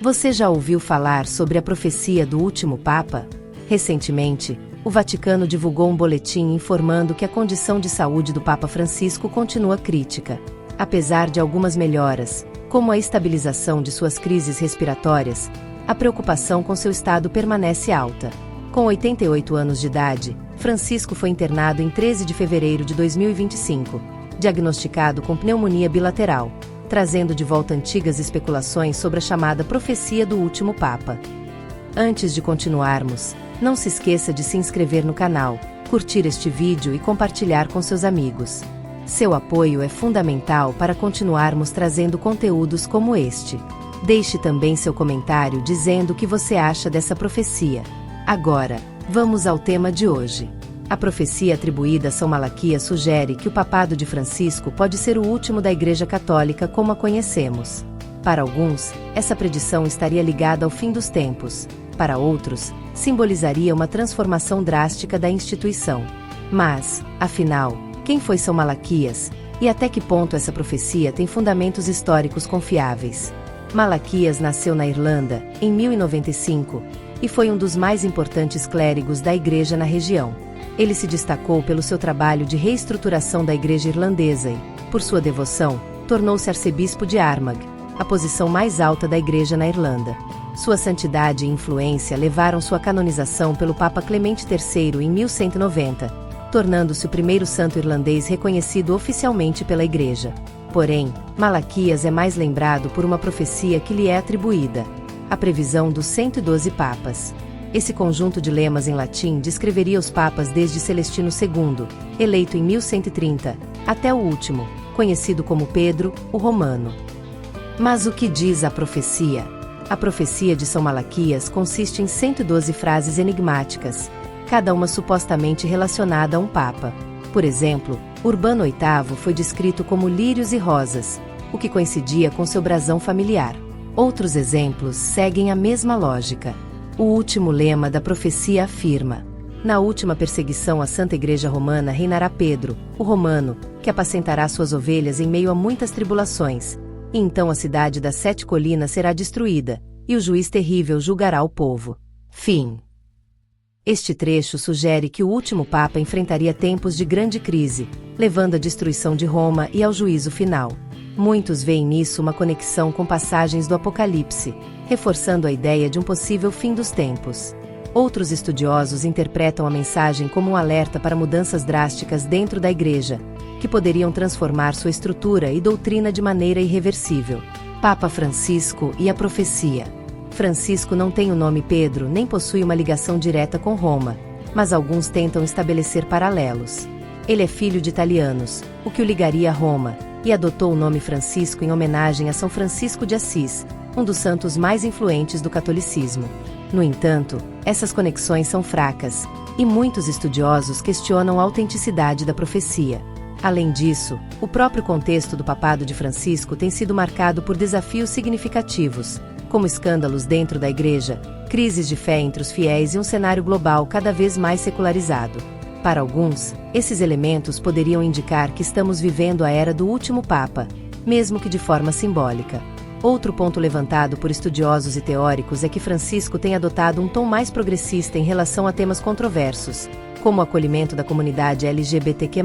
Você já ouviu falar sobre a profecia do último Papa? Recentemente, o Vaticano divulgou um boletim informando que a condição de saúde do Papa Francisco continua crítica. Apesar de algumas melhoras, como a estabilização de suas crises respiratórias, a preocupação com seu estado permanece alta. Com 88 anos de idade, Francisco foi internado em 13 de fevereiro de 2025, diagnosticado com pneumonia bilateral, trazendo de volta antigas especulações sobre a chamada profecia do último Papa. Antes de continuarmos, não se esqueça de se inscrever no canal, curtir este vídeo e compartilhar com seus amigos. Seu apoio é fundamental para continuarmos trazendo conteúdos como este. Deixe também seu comentário dizendo o que você acha dessa profecia. Agora, vamos ao tema de hoje. A profecia atribuída a São Malaquias sugere que o papado de Francisco pode ser o último da Igreja Católica como a conhecemos. Para alguns, essa predição estaria ligada ao fim dos tempos. Para outros, simbolizaria uma transformação drástica da instituição. Mas, afinal, quem foi São Malaquias? E até que ponto essa profecia tem fundamentos históricos confiáveis? Malaquias nasceu na Irlanda, em 1095, e foi um dos mais importantes clérigos da Igreja na região. Ele se destacou pelo seu trabalho de reestruturação da Igreja irlandesa e, por sua devoção, tornou-se arcebispo de Armagh, a posição mais alta da Igreja na Irlanda. Sua santidade e influência levaram sua canonização pelo Papa Clemente III em 1190, tornando-se o primeiro santo irlandês reconhecido oficialmente pela Igreja. Porém, Malaquias é mais lembrado por uma profecia que lhe é atribuída: a previsão dos 112 papas. Esse conjunto de lemas em latim descreveria os papas desde Celestino II, eleito em 1130, até o último, conhecido como Pedro, o Romano. Mas o que diz a profecia? A profecia de São Malaquias consiste em 112 frases enigmáticas, cada uma supostamente relacionada a um papa. Por exemplo, Urbano VIII foi descrito como lírios e rosas, o que coincidia com seu brasão familiar. Outros exemplos seguem a mesma lógica. O último lema da profecia afirma: na última perseguição à Santa Igreja Romana reinará Pedro, o Romano, que apacentará suas ovelhas em meio a muitas tribulações. E então a cidade das 7 colinas será destruída, e o juiz terrível julgará o povo. Fim. Este trecho sugere que o último Papa enfrentaria tempos de grande crise, levando à destruição de Roma e ao juízo final. Muitos veem nisso uma conexão com passagens do Apocalipse, reforçando a ideia de um possível fim dos tempos. Outros estudiosos interpretam a mensagem como um alerta para mudanças drásticas dentro da Igreja, que poderiam transformar sua estrutura e doutrina de maneira irreversível. Papa Francisco e a profecia. Francisco não tem o nome Pedro nem possui uma ligação direta com Roma, mas alguns tentam estabelecer paralelos. Ele é filho de italianos, o que o ligaria a Roma, e adotou o nome Francisco em homenagem a São Francisco de Assis, um dos santos mais influentes do catolicismo. No entanto, essas conexões são fracas, e muitos estudiosos questionam a autenticidade da profecia. Além disso, o próprio contexto do papado de Francisco tem sido marcado por desafios significativos, como escândalos dentro da Igreja, crises de fé entre os fiéis e um cenário global cada vez mais secularizado. Para alguns, esses elementos poderiam indicar que estamos vivendo a era do último Papa, mesmo que de forma simbólica. Outro ponto levantado por estudiosos e teóricos é que Francisco tem adotado um tom mais progressista em relação a temas controversos, como o acolhimento da comunidade LGBTQ+,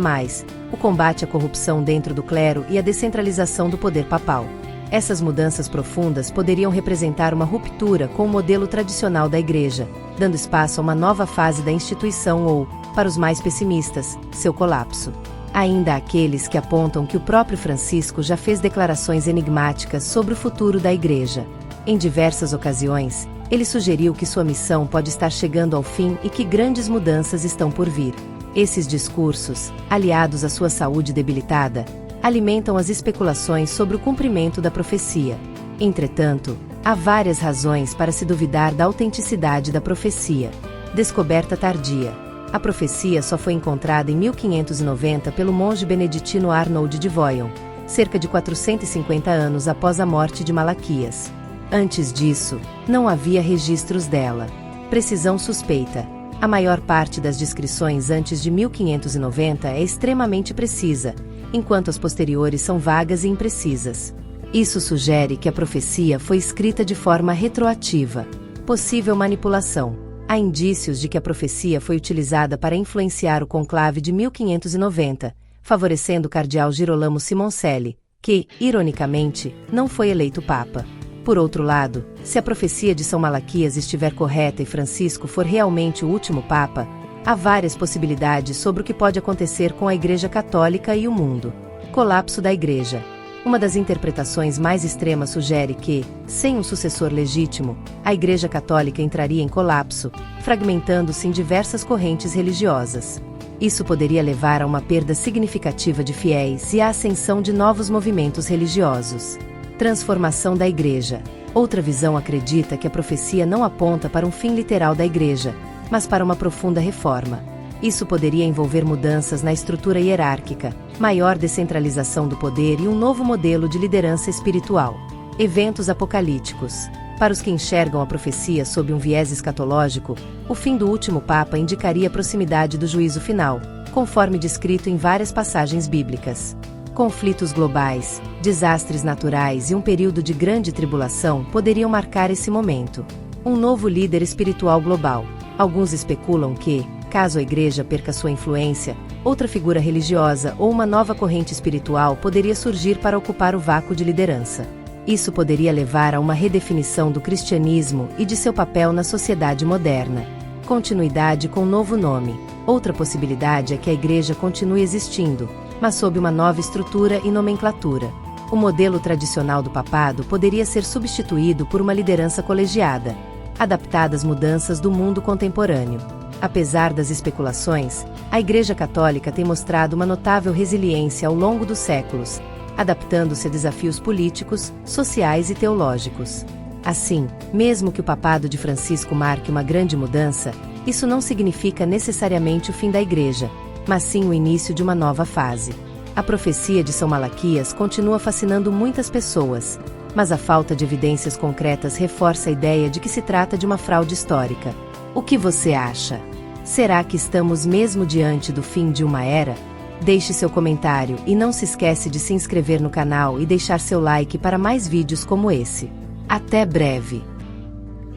o combate à corrupção dentro do clero e a descentralização do poder papal. Essas mudanças profundas poderiam representar uma ruptura com o modelo tradicional da Igreja, dando espaço a uma nova fase da instituição ou, para os mais pessimistas, seu colapso. Ainda há aqueles que apontam que o próprio Francisco já fez declarações enigmáticas sobre o futuro da Igreja. Em diversas ocasiões, ele sugeriu que sua missão pode estar chegando ao fim e que grandes mudanças estão por vir. Esses discursos, aliados à sua saúde debilitada, alimentam as especulações sobre o cumprimento da profecia. Entretanto, há várias razões para se duvidar da autenticidade da profecia. Descoberta tardia. A profecia só foi encontrada em 1590 pelo monge beneditino Arnold de Voyon, cerca de 450 anos após a morte de Malaquias. Antes disso, não havia registros dela. Precisão suspeita. A maior parte das descrições antes de 1590 é extremamente precisa, enquanto as posteriores são vagas e imprecisas. Isso sugere que a profecia foi escrita de forma retroativa. Possível manipulação. Há indícios de que a profecia foi utilizada para influenciar o conclave de 1590, favorecendo o cardeal Girolamo Simoncelli, que, ironicamente, não foi eleito papa. Por outro lado, se a profecia de São Malaquias estiver correta e Francisco for realmente o último papa, há várias possibilidades sobre o que pode acontecer com a Igreja Católica e o mundo. Colapso da Igreja. Uma das interpretações mais extremas sugere que, sem um sucessor legítimo, a Igreja Católica entraria em colapso, fragmentando-se em diversas correntes religiosas. Isso poderia levar a uma perda significativa de fiéis e à ascensão de novos movimentos religiosos. Transformação da Igreja. Outra visão acredita que a profecia não aponta para um fim literal da Igreja, mas para uma profunda reforma. Isso poderia envolver mudanças na estrutura hierárquica, maior descentralização do poder e um novo modelo de liderança espiritual. Eventos apocalípticos. Para os que enxergam a profecia sob um viés escatológico, o fim do último Papa indicaria a proximidade do juízo final, conforme descrito em várias passagens bíblicas. Conflitos globais, desastres naturais e um período de grande tribulação poderiam marcar esse momento. Um novo líder espiritual global. Alguns especulam que, caso a Igreja perca sua influência, outra figura religiosa ou uma nova corrente espiritual poderia surgir para ocupar o vácuo de liderança. Isso poderia levar a uma redefinição do cristianismo e de seu papel na sociedade moderna. Continuidade com novo nome. Outra possibilidade é que a Igreja continue existindo, mas sob uma nova estrutura e nomenclatura. O modelo tradicional do papado poderia ser substituído por uma liderança colegiada, adaptada às mudanças do mundo contemporâneo. Apesar das especulações, a Igreja Católica tem mostrado uma notável resiliência ao longo dos séculos, adaptando-se a desafios políticos, sociais e teológicos. Assim, mesmo que o papado de Francisco marque uma grande mudança, isso não significa necessariamente o fim da Igreja, mas sim o início de uma nova fase. A profecia de São Malaquias continua fascinando muitas pessoas, mas a falta de evidências concretas reforça a ideia de que se trata de uma fraude histórica. O que você acha? Será que estamos mesmo diante do fim de uma era? Deixe seu comentário e não se esquece de se inscrever no canal e deixar seu like para mais vídeos como esse. Até breve!